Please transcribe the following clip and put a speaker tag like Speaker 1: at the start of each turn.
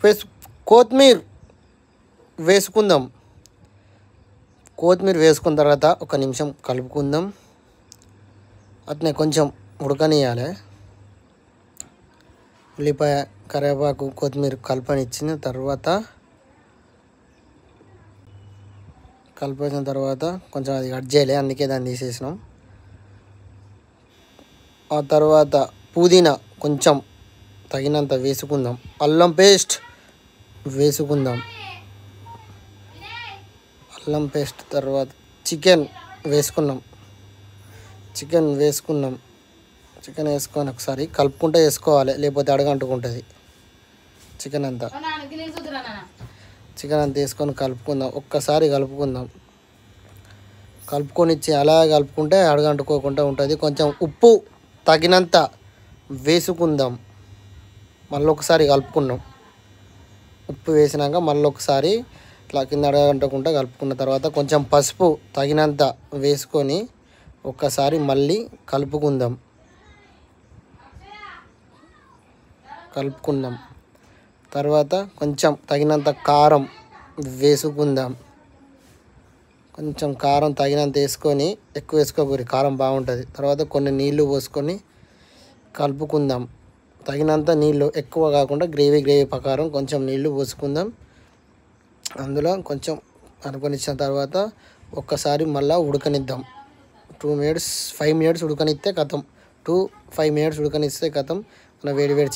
Speaker 1: వేసు కొత్తిమీర వేసుకుందాం. కొత్తిమీర వేసుకున్న తర్వాత ఒక నిమిషం కలుపుకుందాం. అట్నే కొంచెం ఉడకనియాలి. ఉల్లిపాయ, కరివేపాకు, కొత్తిమీర కలపనిచ్చిన తర్వాత కొంచెం అది కట్ చేయాలి, అందుకే దాన్ని తీసేసినాం. ఆ తర్వాత పుదీనా కొంచెం తగినంత వేసుకుందాం. అల్లం పేస్ట్ వేసుకుందాం. అల్లం పేస్ట్ తర్వాత చికెన్ వేసుకున్నాం. చికెన్ వేసుకొని ఒకసారి కలుపుకుంటూ వేసుకోవాలి, లేకపోతే అడగంటుకుంటుంది. చికెన్ అంతా వేసుకొని కలుపుకుందాం. ఒక్కసారి కలుపుకొని ఇచ్చి అలా కలుపుకుంటే అడగంటుకోకుండా ఉంటుంది. కొంచెం ఉప్పు తగినంత వేసుకుందాం. మళ్ళీ ఒకసారి కలుపుకున్నాం. ఉప్పు వేసినాక మళ్ళీ ఒకసారి ఇట్లా కింద అడగంటకుండా కలుపుకున్న తర్వాత కొంచెం పసుపు తగినంత వేసుకొని ఒక్కసారి మళ్ళీ కలుపుకుందాం. తర్వాత కొంచెం తగినంత కారం వేసుకుందాం. కొంచెం కారం తగినంత వేసుకొని, ఎక్కువ వేసుకోకూడదు, కారం బాగుంటుంది. తర్వాత కొన్ని నీళ్లు పోసుకొని కలుపుకుందాం. తగినంత నీళ్ళు, ఎక్కువ కాకుండా గ్రేవీ ప్రకారం కొంచెం నీళ్లు పోసుకుందాం. అందులో కొంచెం అనుకొనిచ్చిన తర్వాత ఒక్కసారి మళ్ళీ ఉడకనిద్దాం. 5 మినిట్స్ ఉడకనిస్తే కథం. 5 మినిట్స్ ఉడకనిస్తే కథం. మన వేడి చికెన్